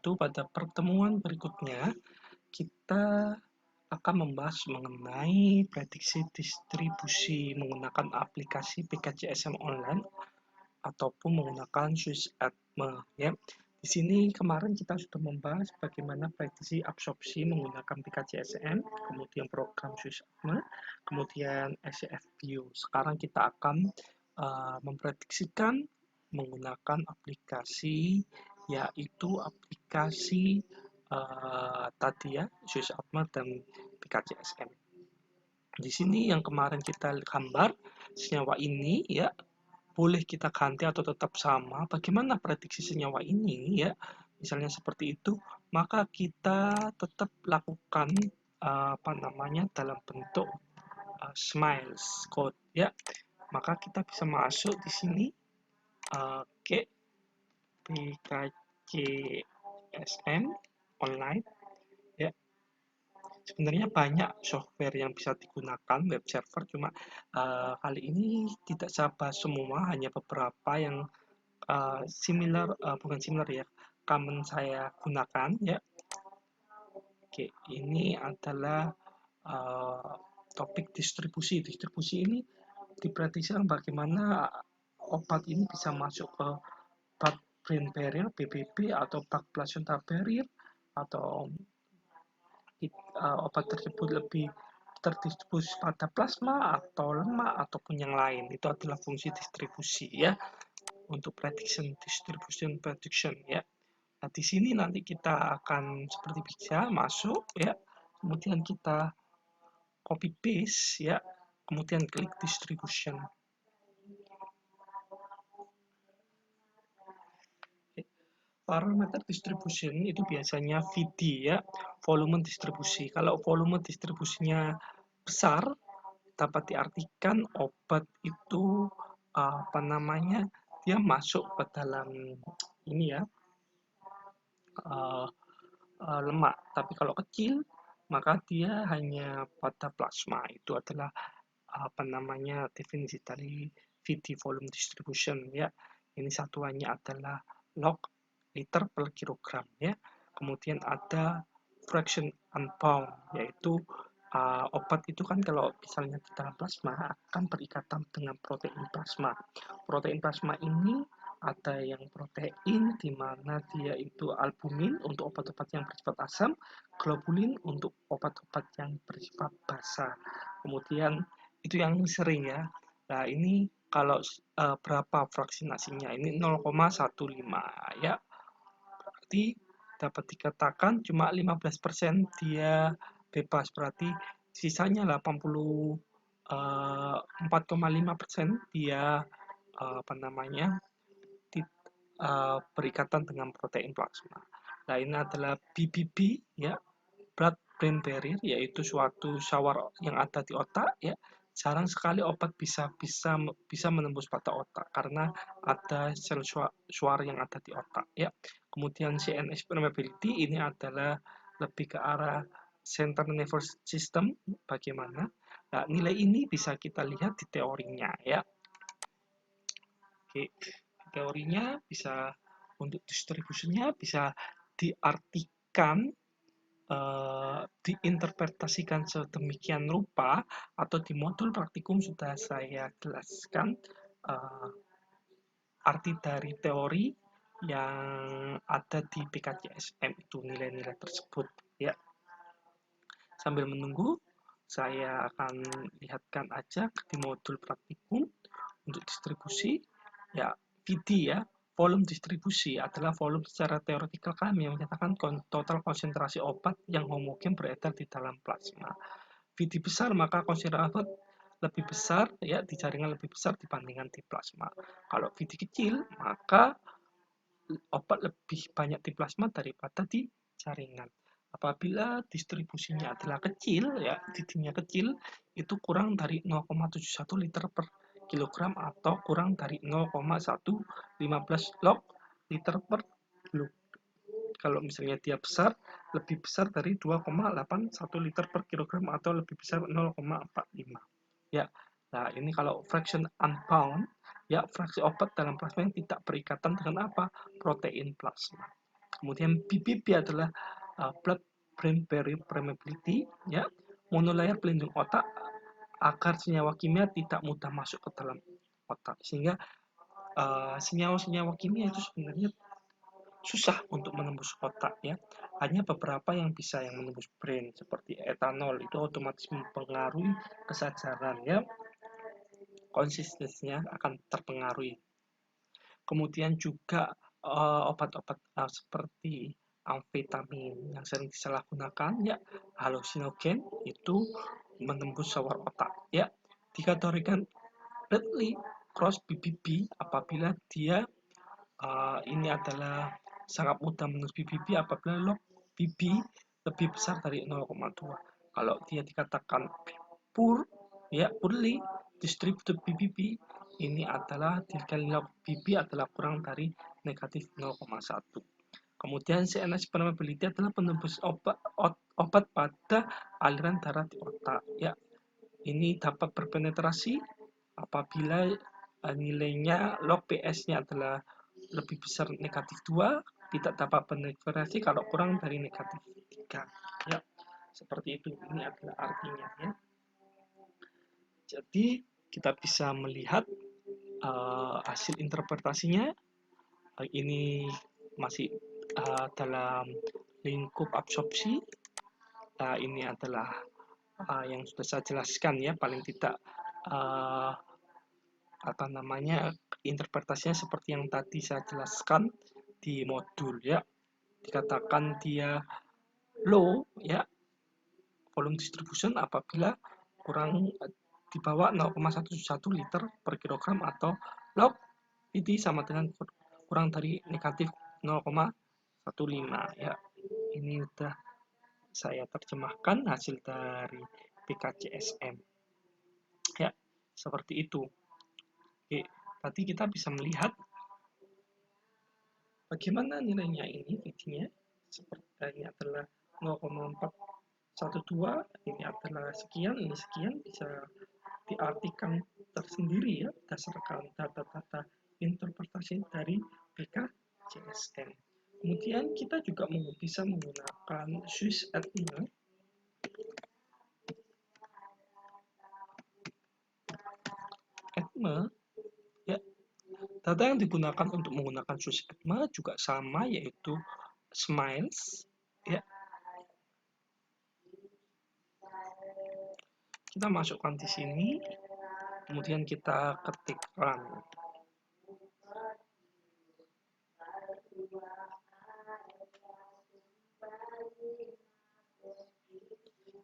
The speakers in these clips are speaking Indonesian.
wabarakatuh. Pada pertemuan berikutnya, kita akan membahas mengenai prediksi distribusi menggunakan aplikasi PKJSM online ataupun menggunakan SwissAtme. Ya. Di sini kemarin kita sudah membahas bagaimana prediksi absorpsi menggunakan PKJSM, kemudian program SwissAtme, kemudian SCFView. Sekarang kita akan memprediksikan menggunakan aplikasi, yaitu aplikasi tadi ya, SwissAtme dan PKJSM. Di sini yang kemarin kita gambar senyawa ini ya, boleh kita ganti atau tetap sama. Bagaimana prediksi senyawa ini ya? Misalnya seperti itu, maka kita tetap lakukan dalam bentuk smiles code ya. Maka kita bisa masuk di sini ke PKJSM online ya. Sebenarnya banyak software yang bisa digunakan web server, cuma kali ini tidak saya bahas semua, hanya beberapa yang bukan similar ya, common saya gunakan ya. Oke, ini adalah topik distribusi. Distribusi ini diprediksikan bagaimana obat ini bisa masuk ke blood-brain barrier (BBB) atau blood placenta barrier, atau obat tersebut lebih terdistribusi pada plasma atau lemak ataupun yang lain. Itu adalah fungsi distribusi ya, untuk distribution prediction ya. Nah, di sini nanti kita akan seperti bisa masuk ya, kemudian kita copy paste ya, kemudian klik distribution. Parameter distribution itu biasanya VD ya, volume distribusi. Kalau volume distribusinya besar, dapat diartikan obat itu dia masuk ke dalam ini ya, lemak. Tapi kalau kecil, maka dia hanya pada plasma. Itu adalah definisi dari VD, volume distribution ya. Ini satuannya adalah log liter per kilogram ya. Kemudian ada fraction unbound, yaitu obat itu kan kalau misalnya di dalam plasma akan berikatan dengan protein plasma. Protein plasma ini ada yang protein di mana dia itu albumin untuk obat-obat yang bersifat asam, globulin untuk obat-obat yang bersifat basa. Kemudian itu yang sering ya. Nah, ini kalau berapa vaksinasinya? Ini 0,15 ya. Berarti dapat dikatakan cuma 15% dia bebas, berarti sisanya 84,5% dia berikatan dengan protein plasma. Nah, ini adalah BBB ya, blood brain barrier, yaitu suatu syawar yang ada di otak ya. Jarang sekali obat bisa menembus pada otak karena ada sel suar yang ada di otak ya. Kemudian CNS permeability ini adalah lebih ke arah center nervous system bagaimana. Nah, nilai ini bisa kita lihat di teorinya ya. Oke, teorinya bisa, untuk distribusinya bisa diartikan, diinterpretasikan sedemikian rupa, atau di modul praktikum sudah saya jelaskan arti dari teori yang ada di PKJSM itu, nilai-nilai tersebut ya. Sambil menunggu, saya akan lihatkan aja di modul praktikum untuk distribusi ya. VD ya, volume distribusi adalah volume secara teoretikal kami yang menyatakan total konsentrasi obat yang homogen beredar di dalam plasma. VD besar maka konsentrasi obat lebih besar ya, di jaringan lebih besar dibandingkan di plasma. Kalau VD kecil maka obat lebih banyak di plasma daripada di jaringan. Apabila distribusinya adalah kecil ya, VD-nya kecil, itu kurang dari 0,71 liter per kilogram atau kurang dari 0,115 log liter per kilo. Kalau misalnya dia besar, lebih besar dari 2,81 liter per kilogram atau lebih besar 0,45 ya. Nah, ini kalau fraction unbound ya, fraksi obat dalam plasma yang tidak berikatan dengan apa? Protein plasma. Kemudian BBB adalah blood-brain barrier permeability, ya, monolayer pelindung otak agar senyawa kimia tidak mudah masuk ke dalam otak, sehingga senyawa-senyawa kimia itu sebenarnya susah untuk menembus otak, ya. Hanya beberapa yang bisa yang menembus brain seperti etanol itu otomatis mempengaruhi kesadaran, ya. Konsistensinya akan terpengaruhi. Kemudian juga obat-obat seperti amfetamin yang sering disalahgunakan, ya, halusinogen itu menembus sawar otak, ya. Dikategorikan Bradley Cross BBB apabila dia ini adalah sangat mudah menembus BBB apabila log BB lebih besar dari 0,2. Kalau dia dikatakan poor, ya, poorly distributed BBB, ini adalah dikali log BB adalah kurang dari negatif 0,1. Kemudian CNS permeability adalah penembus obat pada aliran darah di otak, ya. Ini dapat berpenetrasi apabila nilainya log PS-nya adalah lebih besar negatif 2, tidak dapat penetrasi kalau kurang dari negatif 3, ya. Seperti itu, ini adalah artinya, ya. Jadi kita bisa melihat hasil interpretasinya. Ini masih dalam lingkup absorpsi. Ini adalah yang sudah saya jelaskan, ya, paling tidak interpretasinya seperti yang tadi saya jelaskan di modul, ya. Dikatakan dia low, ya, volume distribution apabila kurang di bawah 0,11 liter per kilogram atau log PD sama dengan kurang dari negatif 0,15, ya. Ini sudah saya terjemahkan hasil dari PKJSM, ya, seperti itu. Oke, tadi kita bisa melihat bagaimana nilainya ini, intinya seperti ini adalah 0,412, ini adalah sekian, ini sekian, bisa diartikan tersendiri, ya, berdasarkan data-data interpretasi dari PKJSM. Kemudian kita juga bisa menggunakan Swiss Atme. Ya, data yang digunakan untuk menggunakan Swiss Atme juga sama, yaitu Smiles, ya. Kita masukkan di sini, kemudian kita ketik run.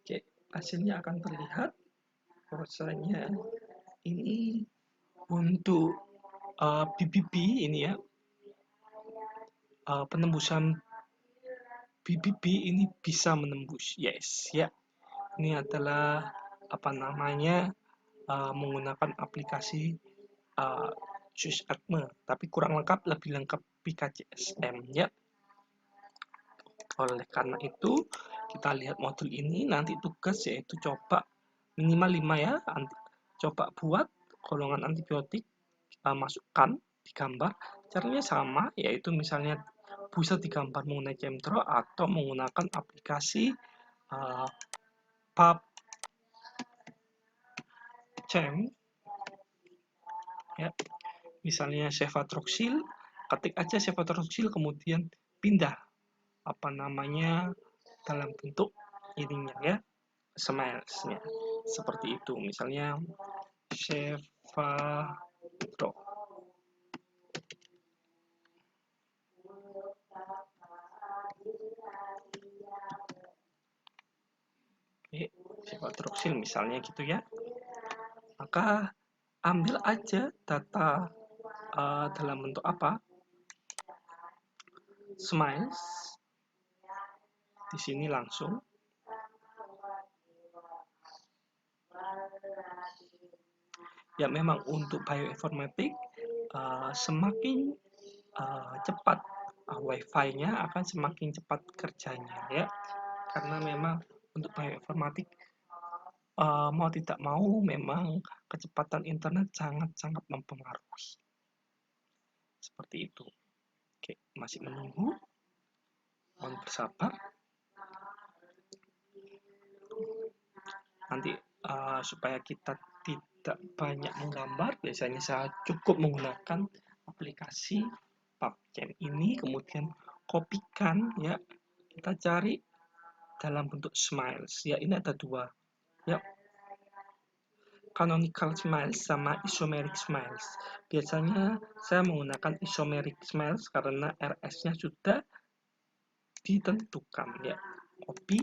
Oke, hasilnya akan terlihat. Prosesnya ini untuk BBB ini, ya, penembusan BBB ini bisa menembus, yes, ya. Ini adalah menggunakan aplikasi Swiss Atme, tapi kurang lengkap, lebih lengkap PKJSM, ya. Oleh karena itu kita lihat modul ini, nanti tugas yaitu coba minimal 5, ya, coba buat golongan antibiotik, masukkan di gambar. Caranya sama, yaitu misalnya bisa digambar menggunakan ChemDraw atau menggunakan aplikasi PubChem, ya. Misalnya cefatroxil, ketik aja cefatroxil, kemudian pindah dalam bentuk ininya, ya, smilesnya seperti itu. Misalnya cefatro. Cefatroxil misalnya gitu, ya. Maka ambil aja data dalam bentuk smiles di sini langsung. Ya, memang untuk bioinformatik semakin cepat Wi-Fi-nya akan semakin cepat kerjanya, ya. Karena memang untuk bioinformatik mau tidak mau memang kecepatan internet sangat-sangat mempengaruhi. Seperti itu. Oke, masih menunggu. Mohon bersabar. Nanti supaya kita tidak banyak menggambar, biasanya saya cukup menggunakan aplikasi PubChem ini, kemudian kopikan ya, kita cari dalam bentuk smiles ya. Ini ada dua ya, canonical smiles sama isometric smiles. Biasanya saya menggunakan isometric smiles karena RS-nya sudah ditentukan ya. Copy,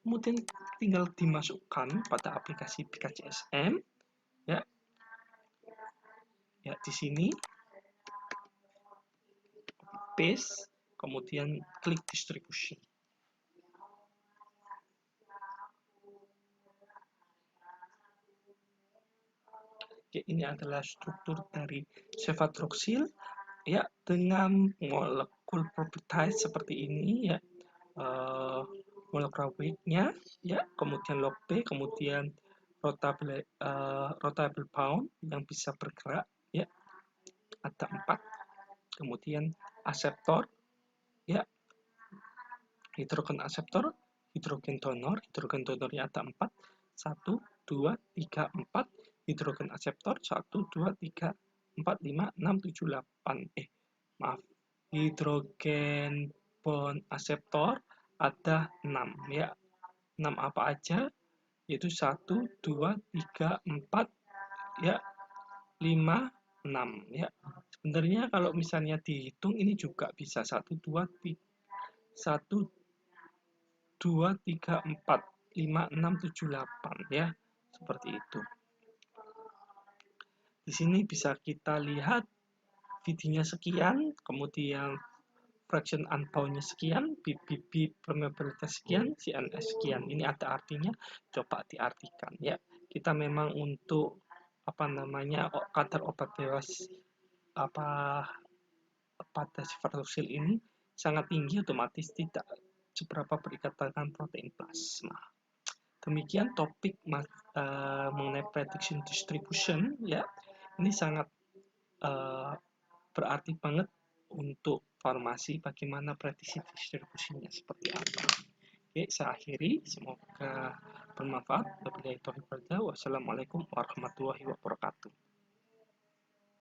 kemudian tinggal dimasukkan pada aplikasi PKCSM ya. Ya, di sini paste, kemudian klik distribution. Oke, ini adalah struktur dari cefatroxil ya, dengan molekul properties seperti ini ya. Molekular weight-nya ya, kemudian log P, kemudian rotable bound yang bisa bergerak ya, ada 4, kemudian aseptor ya, hidrogen aseptor, hidrogen donornya ada 4, 1, 2, 3, 4, hidrogen aseptor 1, 2, 3, 4, 5, 6, 7, 8, maaf, hidrogen bond aseptor ada 6 ya. 6 apa aja? Yaitu 1, 2, 3, 4 ya, 5, 6 ya. Sebenarnya kalau misalnya dihitung ini juga bisa 1, 2, 3, 1, 2, 3, 4, 5, 6, 7, 8 ya. Seperti itu. Di sini bisa kita lihat VD-nya sekian, kemudian fraction unbound-nya sekian, BBB permeabilitas sekian, CNS sekian. Ini ada artinya, coba diartikan ya. Kita memang untuk kadar obat bebas pada ciprofloxacin ini sangat tinggi, otomatis tidak seberapa berikatan dengan protein plasma. Demikian topik mengenai prediction distribution ya. Ini sangat berarti banget untuk farmasi, bagaimana prediksi distribusinya seperti apa. Oke, saya akhiri. Semoga bermanfaat. Wassalamualaikum warahmatullahi wabarakatuh.